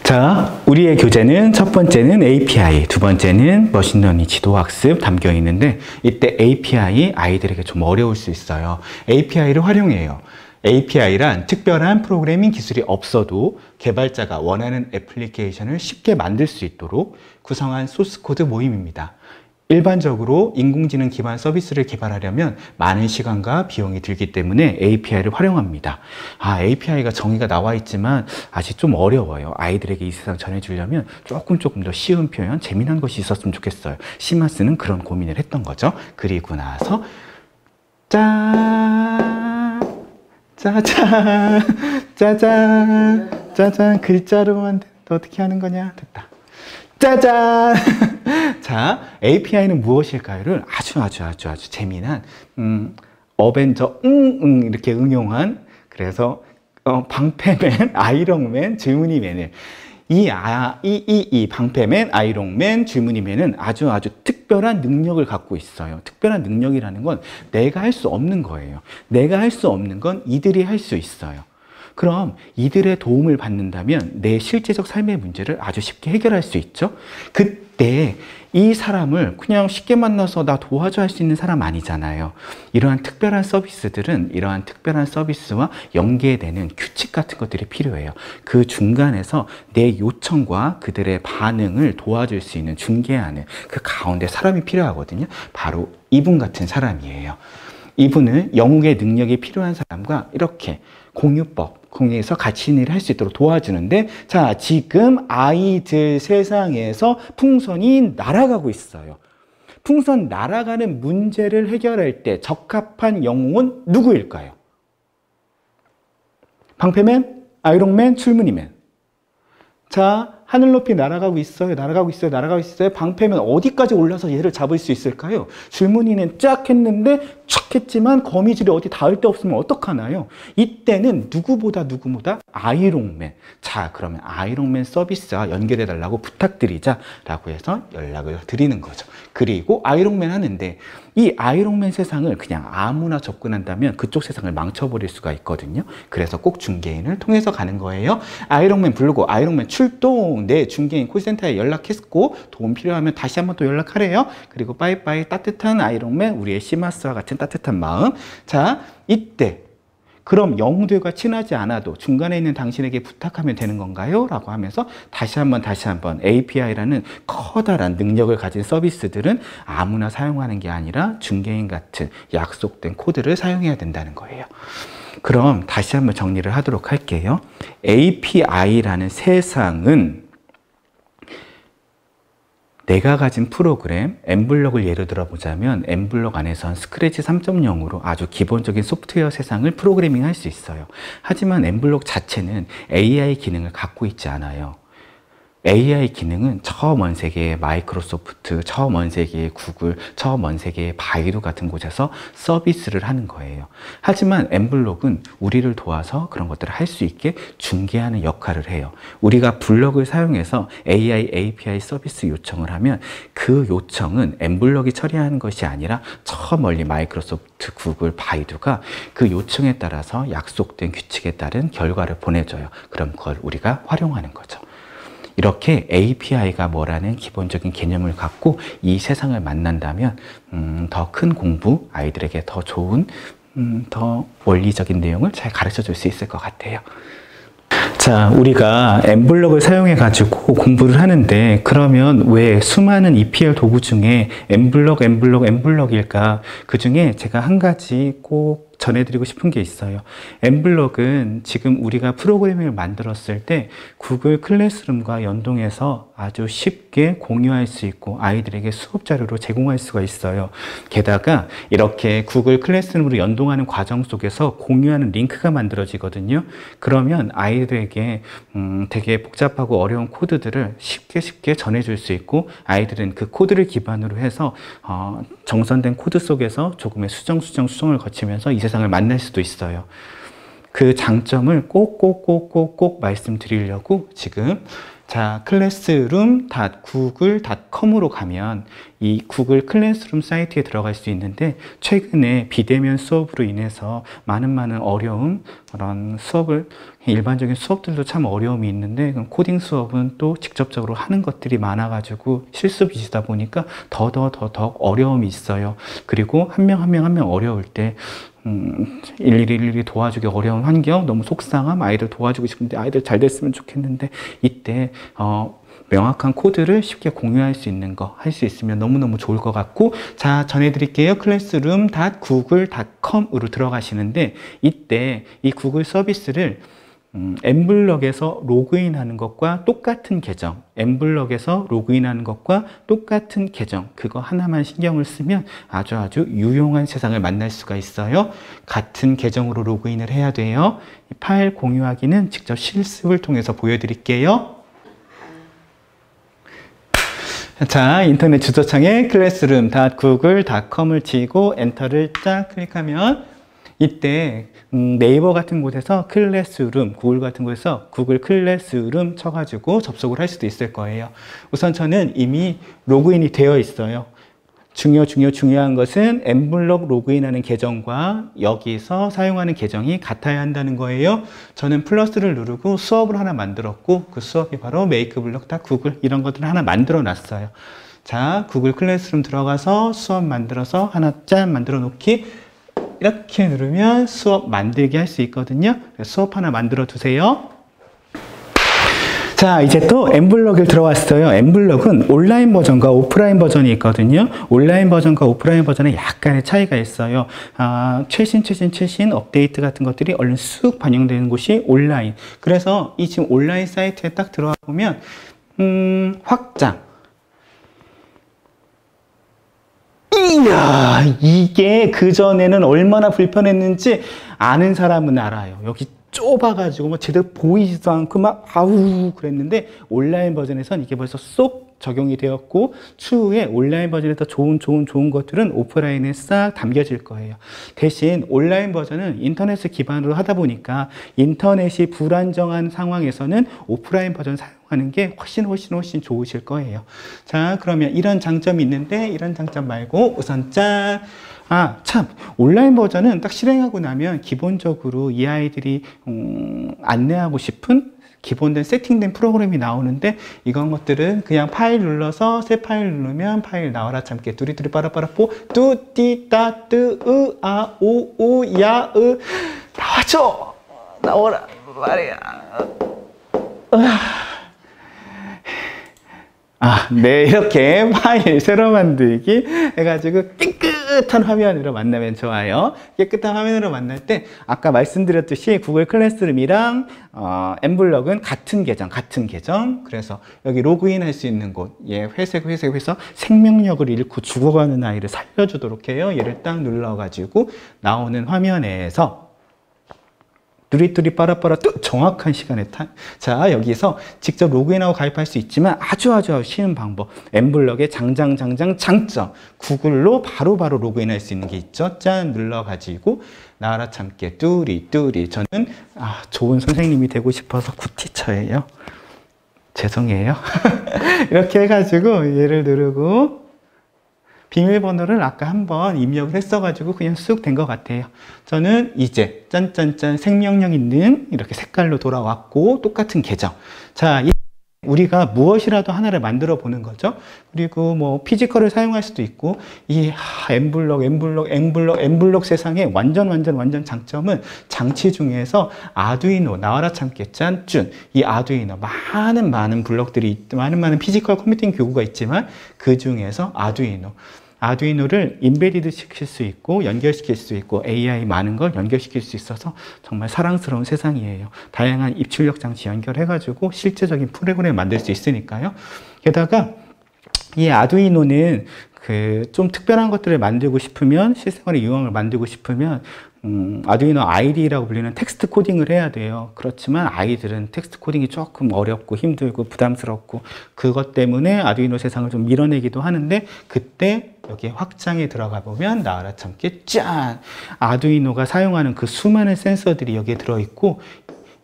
자, 우리의 교재는 첫 번째는 API, 두 번째는 머신러닝 지도학습 담겨 있는데, 이때 API 아이들에게 좀 어려울 수 있어요. API를 활용해요. API란 특별한 프로그래밍 기술이 없어도 개발자가 원하는 애플리케이션을 쉽게 만들 수 있도록 구성한 소스코드 모임입니다. 일반적으로 인공지능 기반 서비스를 개발하려면 많은 시간과 비용이 들기 때문에 API를 활용합니다. API가 정의가 나와 있지만 아직 좀 어려워요. 아이들에게 이 세상 전해주려면 조금 더 쉬운 표현, 재미난 것이 있었으면 좋겠어요. 시마스는 그런 고민을 했던 거죠. 그리고 나서 짜잔 글자로 만든 어떻게 하는 거냐? 됐다. 짜잔! 자, API는 무엇일까요를 아주 재미난 어벤져 이렇게 응용한, 그래서 방패맨, 아이롱맨, 줄무늬맨을 이 방패맨, 아이롱맨, 줄무늬맨은 아주 특별한 능력을 갖고 있어요. 특별한 능력이라는 건 내가 할 수 없는 거예요. 내가 할 수 없는 건 이들이 할 수 있어요. 그럼 이들의 도움을 받는다면 내 실제적 삶의 문제를 아주 쉽게 해결할 수 있죠. 그때 이 사람을 그냥 쉽게 만나서 나 도와줘 할 수 있는 사람 아니잖아요. 이러한 특별한 서비스들은 이러한 특별한 서비스와 연계되는 규칙 같은 것들이 필요해요. 그 중간에서 내 요청과 그들의 반응을 도와줄 수 있는 중개하는 그 가운데 사람이 필요하거든요. 바로 이분 같은 사람이에요. 이분은 영웅의 능력이 필요한 사람과 이렇게 공유해서 같이 일을 할 수 있도록 도와주는데, 자, 지금 아이들 세상에서 풍선이 날아가고 있어요. 풍선 날아가는 문제를 해결할 때 적합한 영웅은 누구일까요? 방패맨, 아이롱맨, 줄무늬맨. 자, 하늘 높이 날아가고 있어요. 방패맨 어디까지 올라서 얘를 잡을 수 있을까요? 줄무늬는 쫙 했는데 촥 했지만 거미줄이 어디 닿을 데 없으면 어떡하나요? 이때는 누구보다 아이롱맨. 자, 그러면 아이롱맨 서비스와 연결해 달라고 부탁드리자 라고 해서 연락을 드리는 거죠. 그리고 아이롱맨 하는데, 이 아이롱맨 세상을 그냥 아무나 접근한다면 그쪽 세상을 망쳐버릴 수가 있거든요. 그래서 꼭 중개인을 통해서 가는 거예요. 아이롱맨 부르고 아이롱맨 출동. 네, 중개인 콜센터에 연락했고 도움 필요하면 다시 한번 또 연락하래요. 그리고 빠이빠이. 따뜻한 아이롱맨, 우리의 시마스와 같은 따뜻한 마음. 자, 이때 그럼 영웅들과 친하지 않아도 중간에 있는 당신에게 부탁하면 되는 건가요? 라고 하면서 다시 한번 API라는 커다란 능력을 가진 서비스들은 아무나 사용하는 게 아니라 중개인 같은 약속된 코드를 사용해야 된다는 거예요. 그럼 다시 한번 정리를 하도록 할게요. API라는 세상은 내가 가진 프로그램, 엠블럭을 예로 들어보자면 엠블럭 안에선 스크래치 3.0으로 아주 기본적인 소프트웨어 세상을 프로그래밍 할 수 있어요. 하지만 엠블럭 자체는 AI 기능을 갖고 있지 않아요. AI 기능은 저 먼 세계의 마이크로소프트, 저 먼 세계의 구글, 저 먼 세계의 바이두 같은 곳에서 서비스를 하는 거예요. 하지만 엠블록은 우리를 도와서 그런 것들을 할 수 있게 중개하는 역할을 해요. 우리가 블럭을 사용해서 AI, API 서비스 요청을 하면 그 요청은 엠블록이 처리하는 것이 아니라 저 멀리 마이크로소프트, 구글, 바이두가 그 요청에 따라서 약속된 규칙에 따른 결과를 보내줘요. 그럼 그걸 우리가 활용하는 거죠. 이렇게 API가 뭐라는 기본적인 개념을 갖고 이 세상을 만난다면 더 큰 공부, 아이들에게 더 좋은, 더 원리적인 내용을 잘 가르쳐 줄 수 있을 것 같아요. 자, 우리가 엠블럭을 사용해 가지고 공부를 하는데, 그러면 왜 수많은 EPR 도구 중에 엠블럭일까? 그 중에 제가 한 가지 꼭 전해드리고 싶은 게 있어요. 엠블럭은 지금 우리가 프로그래밍을 만들었을 때 구글 클래스룸과 연동해서 아주 쉽게 공유할 수 있고 아이들에게 수업 자료로 제공할 수가 있어요. 게다가 이렇게 구글 클래스룸으로 연동하는 과정 속에서 공유하는 링크가 만들어지거든요. 그러면 아이들에게 되게 복잡하고 어려운 코드들을 쉽게 전해줄 수 있고, 아이들은 그 코드를 기반으로 해서 정선된 코드 속에서 조금의 수정을 거치면서 이 세상을 만날 수도 있어요. 그 장점을 꼭 말씀드리려고 지금, 자, classroom.google.com으로 가면 이 구글 클래스룸 사이트에 들어갈 수 있는데, 최근에 비대면 수업으로 인해서 많은 어려움, 그런 수업을, 일반적인 수업들도 참 어려움이 있는데, 코딩 수업은 또 직접적으로 하는 것들이 많아가지고 실습 위주다 보니까 더 어려움이 있어요. 그리고 한 명 어려울 때 일일이 도와주기 어려운 환경, 너무 속상함, 아이들 도와주고 싶은데 아이들 잘 됐으면 좋겠는데, 이때 명확한 코드를 쉽게 공유할 수 있는 거 할 수 있으면 너무너무 좋을 것 같고, 자, 전해드릴게요. classroom.google.com으로 들어가시는데, 이때 이 구글 서비스를 엠블럭에서 로그인하는 것과 똑같은 계정, 엠블럭에서 로그인하는 것과 똑같은 계정, 그거 하나만 신경을 쓰면 아주 유용한 세상을 만날 수가 있어요. 같은 계정으로 로그인을 해야 돼요. 파일 공유하기는 직접 실습을 통해서 보여드릴게요. 자, 인터넷 주소창에 classroom.google.com을 치고 엔터를 쫙 클릭하면, 이때 네이버 같은 곳에서 클래스룸, 구글 같은 곳에서 구글 클래스룸 쳐가지고 접속을 할 수도 있을 거예요. 우선 저는 이미 로그인이 되어 있어요. 중요한 것은 엠블럭 로그인하는 계정과 여기서 사용하는 계정이 같아야 한다는 거예요. 저는 플러스를 누르고 수업을 하나 만들었고, 그 수업이 바로 메이크블럭.구글, 이런 것들을 하나 만들어 놨어요. 자, 구글 클래스룸 들어가서 수업 만들어서 하나 짠 만들어 놓기, 이렇게 누르면 수업 만들기 할 수 있거든요. 수업 하나 만들어 두세요. 자, 이제 또 엠블럭을 들어왔어요. 엠블럭은 온라인 버전과 오프라인 버전이 있거든요. 온라인 버전과 오프라인 버전에 약간의 차이가 있어요. 최신 업데이트 같은 것들이 얼른 쑥 반영되는 곳이 온라인. 그래서 이 지금 온라인 사이트에 딱 들어와 보면 확장. 이야, 이게 그전에는 얼마나 불편했는지 아는 사람은 알아요. 여기 좁아가지고 뭐 제대로 보이지도 않고 막 아우 그랬는데, 온라인 버전에선 이게 벌써 쏙 적용이 되었고, 추후에 온라인 버전에 더 좋은 것들은 오프라인에 싹 담겨질 거예요. 대신 온라인 버전은 인터넷을 기반으로 하다 보니까 인터넷이 불안정한 상황에서는 오프라인 버전 사용하는 게 훨씬 좋으실 거예요. 자, 그러면 이런 장점이 있는데, 이런 장점 말고 우선 짠! 참, 온라인 버전은 딱 실행하고 나면 기본적으로 이 아이들이 안내하고 싶은 기본된 세팅된 프로그램이 나오는데, 이런 것들은 그냥 파일 눌러서 새 파일 누르면 파일 나와라 참깨 뚜리뚜리 빠라빠라뽀 뚜띠 따 뜨 으 아 오 오 야 으 나와줘 나오라 말이야. 네, 이렇게 파일 새로 만들기 해가지고 깨끗한 화면으로 만나면 좋아요. 깨끗한 화면으로 만날 때 아까 말씀드렸듯이 구글 클래스룸이랑 엠블럭은 같은 계정. 그래서 여기 로그인 할 수 있는 곳, 회색 해서 생명력을 잃고 죽어가는 아이를 살려주도록 해요. 얘를 딱 눌러가지고 나오는 화면에서 뚜리뚜리 빠라빠라 정확한 시간에 자, 여기서 직접 로그인하고 가입할 수 있지만 아주 쉬운 방법, 엠블럭의 장점, 구글로 바로 로그인할 수 있는 게 있죠. 짠 눌러가지고 나와라 참깨 뚜리 저는 좋은 선생님이 되고 싶어서 굿티처예요. 죄송해요. 이렇게 해가지고 얘를 누르고 비밀번호를 아까 한번 입력을 했어가지고 그냥 쑥 된 것 같아요. 저는 이제 짠짠짠 생명력 있는 이렇게 색깔로 돌아왔고, 똑같은 계정. 자, 우리가 무엇이라도 하나를 만들어 보는 거죠. 그리고 뭐 피지컬을 사용할 수도 있고, 이 엠블럭 세상에 완전 장점은 장치 중에서 아두이노 나와라 참깨 짠쭌, 이 아두이노 많은 블럭들이 많은 피지컬 컴퓨팅 교구가 있지만, 그 중에서 아두이노를 인베디드 시킬 수 있고 연결시킬 수 있고 AI 많은 걸 연결시킬 수 있어서 정말 사랑스러운 세상이에요. 다양한 입출력 장치 연결해가지고 실제적인 프로그램을 만들 수 있으니까요. 게다가 이 아두이노는 좀 특별한 것들을 만들고 싶으면, 실생활의 유형을 만들고 싶으면 아두이노 IDE라고 불리는 텍스트 코딩을 해야 돼요. 그렇지만 아이들은 텍스트 코딩이 조금 어렵고 힘들고 부담스럽고, 그것 때문에 아두이노 세상을 좀 밀어내기도 하는데, 그때 여기 확장에 들어가 보면 나와라 참깨 짠! 아두이노가 사용하는 그 수많은 센서들이 여기에 들어있고,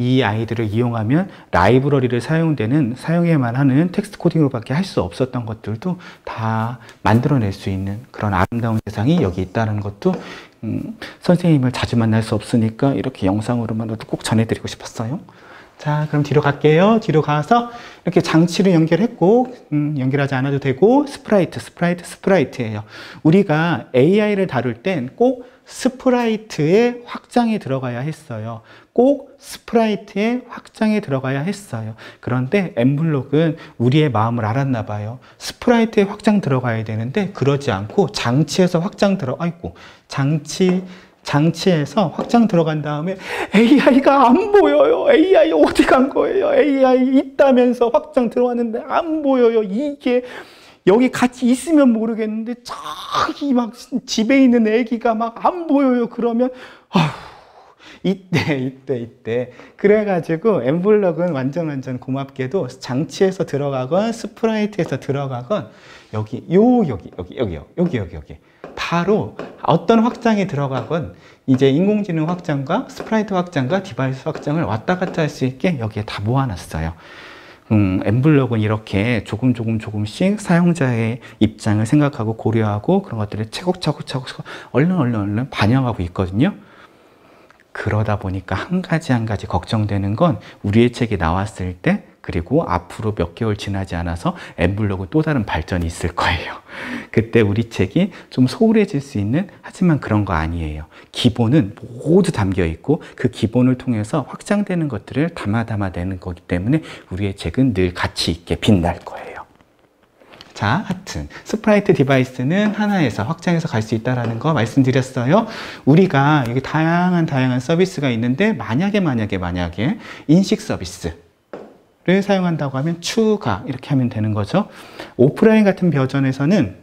이 아이들을 이용하면 라이브러리를 사용해야만 하는 텍스트 코딩으로밖에 할 수 없었던 것들도 다 만들어낼 수 있는 그런 아름다운 세상이 여기 있다는 것도 선생님을 자주 만날 수 없으니까 이렇게 영상으로만으로도 꼭 전해드리고 싶었어요. 자, 그럼 뒤로 갈게요. 뒤로 가서 이렇게 장치를 연결했고 연결하지 않아도 되고 스프라이트예요. 우리가 AI를 다룰 땐 꼭 스프라이트의 확장이 들어가야 했어요. 꼭 스프라이트의 확장에 들어가야 했어요. 그런데 엠블록은 우리의 마음을 알았나 봐요. 스프라이트의 확장 들어가야 되는데 그러지 않고 장치에서 확장 장치에서 확장 들어간 다음에 AI가 안 보여요. AI 어디 간 거예요? AI 있다면서 확장 들어왔는데 안 보여요. 이게 여기 같이 있으면 모르겠는데 저기 막 집에 있는 애기가 막 안 보여요. 그러면 이때 그래가지고 엠블록은 완전 고맙게도 장치에서 들어가건 스프라이트에서 들어가건 여기 바로 어떤 확장이 들어가건 이제 인공지능 확장과 스프라이트 확장과 디바이스 확장을 왔다 갔다 할 수 있게 여기에 다 모아놨어요. 엠블록은 이렇게 조금씩 사용자의 입장을 생각하고 고려하고 그런 것들을 차곡차곡 얼른 반영하고 있거든요. 그러다 보니까 한 가지 걱정되는 건 우리의 책이 나왔을 때 그리고 앞으로 몇 개월 지나지 않아서 엠블록은 또 다른 발전이 있을 거예요. 그때 우리 책이 좀 소홀해질 수 있는, 하지만 그런 거 아니에요. 기본은 모두 담겨 있고 그 기본을 통해서 확장되는 것들을 담아내는 거기 때문에 우리의 책은 늘 가치 있게 빛날 거예요. 자, 하여튼 스프라이트 디바이스는 하나에서 확장해서 갈 수 있다는 거 말씀드렸어요. 우리가 여기 다양한 서비스가 있는데 만약에 인식 서비스 를 사용한다고 하면 추가 이렇게 하면 되는 거죠. 오프라인 같은 버전에서는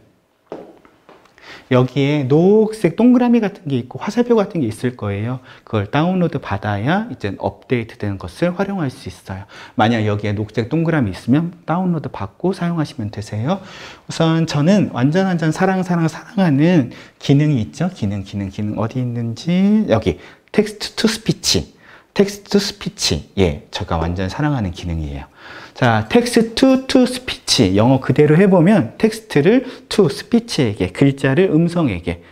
여기에 녹색 동그라미 같은 게 있고 화살표 같은 게 있을 거예요. 그걸 다운로드 받아야 이제 업데이트 되는 것을 활용할 수 있어요. 만약 여기에 녹색 동그라미 있으면 다운로드 받고 사용하시면 되세요. 우선 저는 완전 사랑하는 기능이 있죠. 기능 어디 있는지 여기 텍스트 투 스피치. 예, 제가 완전 사랑하는 기능이에요. 자, 텍스트 투 스피치. 영어 그대로 해보면 텍스트를 투 스피치에게, 글자를 음성에게.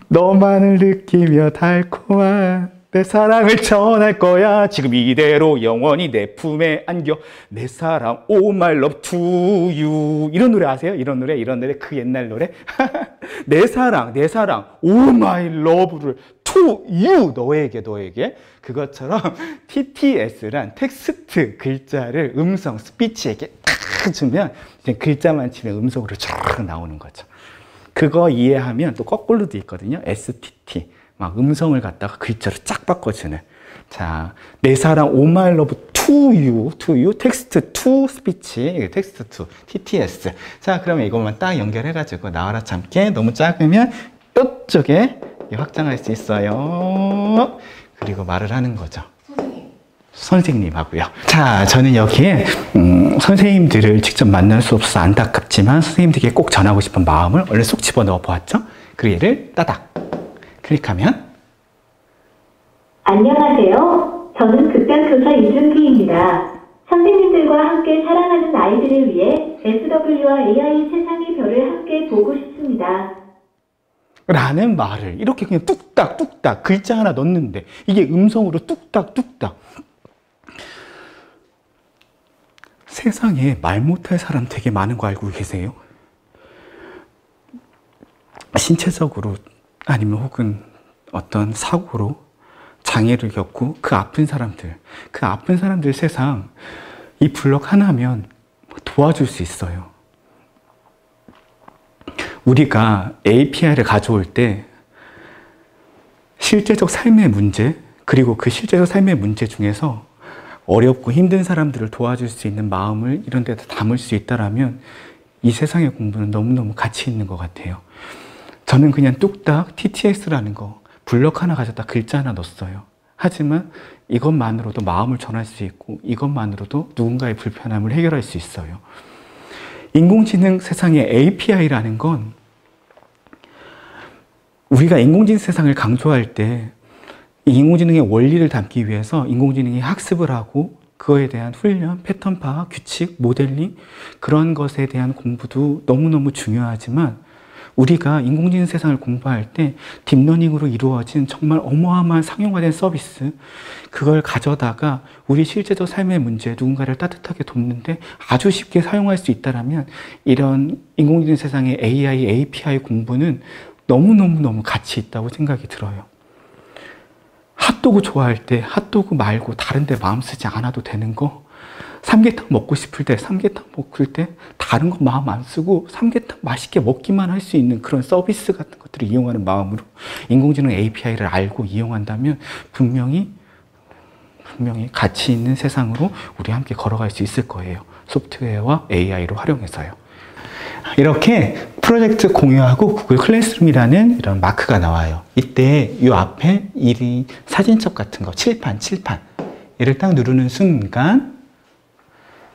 너만을 느끼며 달콤한 내 사랑을 전할 거야. 지금 이대로 영원히 내 품에 안겨. 내 사랑, oh my love to you. 이런 노래 아세요? 이런 노래, 그 옛날 노래. 내 사랑, oh my love를 to you, 너에게. 그것처럼 TTS란 텍스트 글자를 음성, 스피치에게 딱 주면 이제 글자만 치면 음성으로 쫙 나오는 거죠. 그거 이해하면 또 거꾸로도 있거든요. STT. 막 음성을 갖다가 글자로 쫙 바꿔주는. 자, 내 사랑, oh my love to you, 텍스트 to 스피치, 텍스트 to, TTS. 자, 그러면 이것만 딱 연결해가지고 나와라 참깨. 너무 작으면 이쪽에 확장할 수 있어요. 그리고 말을 하는 거죠. 선생님하고요. 자, 저는 여기에 선생님들을 직접 만날 수 없어서 안타깝지만 선생님들에게 꼭 전하고 싶은 마음을 얼른 쏙 집어넣어 보았죠. 그리고 얘를 따닥 클릭하면 안녕하세요. 저는 극단교사 이준기입니다. 선생님들과 함께 사랑하는 아이들을 위해 SW와 AI 세상의 별을 함께 보고 싶습니다. 라는 말을 이렇게 그냥 뚝딱 글자 하나 넣는데 이게 음성으로 뚝딱 세상에 말 못할 사람 되게 많은 거 알고 계세요? 신체적으로 아니면 혹은 어떤 사고로 장애를 겪고 그 아픈 사람들 세상 이 블록 하나면 도와줄 수 있어요. 우리가 API를 가져올 때 실제적 삶의 문제, 그리고 그 실제적 삶의 문제 중에서 어렵고 힘든 사람들을 도와줄 수 있는 마음을 이런 데다 담을 수 있다면 이 세상의 공부는 너무너무 가치 있는 것 같아요. 저는 그냥 뚝딱 TTS라는 거 블럭 하나 가져다 글자 하나 넣었어요. 하지만 이것만으로도 마음을 전할 수 있고 이것만으로도 누군가의 불편함을 해결할 수 있어요. 인공지능 세상의 API라는 건 우리가 인공지능 세상을 강조할 때 이 인공지능의 원리를 담기 위해서 인공지능이 학습을 하고 그거에 대한 훈련, 패턴 파악, 규칙, 모델링 그런 것에 대한 공부도 너무너무 중요하지만 우리가 인공지능 세상을 공부할 때 딥러닝으로 이루어진 정말 어마어마한 상용화된 서비스 그걸 가져다가 우리 실제적 삶의 문제 누군가를 따뜻하게 돕는데 아주 쉽게 사용할 수 있다면 이런 인공지능 세상의 AI, API 공부는 너무너무 가치 있다고 생각이 들어요. 핫도그 좋아할 때 핫도그 말고 다른 데 마음 쓰지 않아도 되는 거 삼계탕 먹고 싶을 때 삼계탕 먹을 때 다른 거 마음 안 쓰고 삼계탕 맛있게 먹기만 할 수 있는 그런 서비스 같은 것들을 이용하는 마음으로 인공지능 API를 알고 이용한다면 분명히 가치 있는 세상으로 우리 함께 걸어갈 수 있을 거예요. 소프트웨어와 AI를 활용해서요. 이렇게 프로젝트 공유하고 구글 클래스룸이라는 이런 마크가 나와요. 이때 이 앞에 이 사진첩 같은 거 칠판 얘를 딱 누르는 순간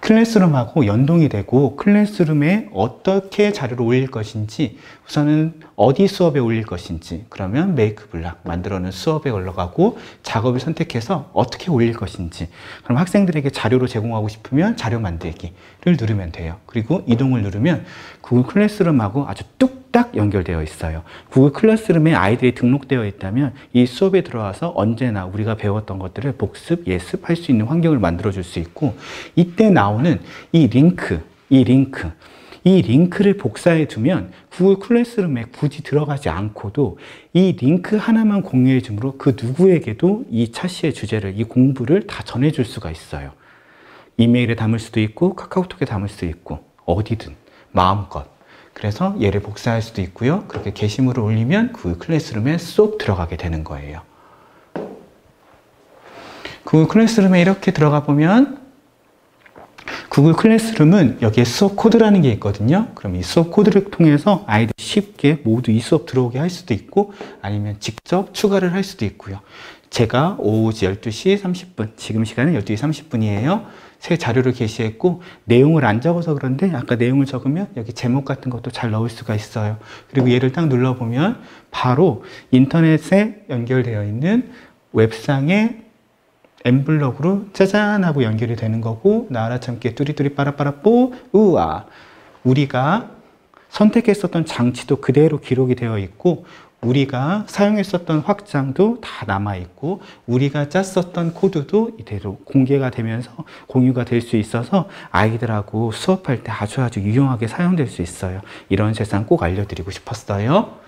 클래스룸하고 연동이 되고 클래스룸에 어떻게 자료를 올릴 것인지 우선은 어디 수업에 올릴 것인지 그러면 메이크 블락 만들어놓은 수업에 올라가고 작업을 선택해서 어떻게 올릴 것인지 그럼 학생들에게 자료로 제공하고 싶으면 자료 만들기를 누르면 돼요. 그리고 이동을 누르면 구글 클래스룸하고 아주 뚝딱 연결되어 있어요. 구글 클래스룸에 아이들이 등록되어 있다면 이 수업에 들어와서 언제나 우리가 배웠던 것들을 복습, 예습할 수 있는 환경을 만들어 줄 수 있고 이때 나오는 이 링크를 복사해 두면 구글 클래스룸에 굳이 들어가지 않고도 이 링크 하나만 공유해 주므로 그 누구에게도 이 차시의 주제를, 이 공부를 다 전해줄 수가 있어요. 이메일에 담을 수도 있고 카카오톡에 담을 수도 있고 어디든 마음껏. 그래서 얘를 복사할 수도 있고요. 그렇게 게시물을 올리면 구글 클래스룸에 쏙 들어가게 되는 거예요. 구글 클래스룸에 이렇게 들어가 보면 구글 클래스룸은 여기에 수업 코드라는 게 있거든요. 그럼 이 수업 코드를 통해서 아이들이 쉽게 모두 이 수업 들어오게 할 수도 있고 아니면 직접 추가를 할 수도 있고요. 제가 오후 12시 30분, 지금 시간은 12시 30분이에요. 새 자료를 게시했고 내용을 안 적어서 그런데 아까 내용을 적으면 여기 제목 같은 것도 잘 넣을 수가 있어요. 그리고 얘를 딱 눌러보면 바로 인터넷에 연결되어 있는 웹상의 엠블럭으로 짜잔 하고 연결이 되는 거고 나라 참깨 뚜리뚜리 빠라빠라뽀 우와 우리가 선택했었던 장치도 그대로 기록이 되어 있고 우리가 사용했었던 확장도 다 남아있고 우리가 짰었던 코드도 이대로 공개가 되면서 공유가 될 수 있어서 아이들하고 수업할 때 아주 유용하게 사용될 수 있어요. 이런 세상 꼭 알려드리고 싶었어요.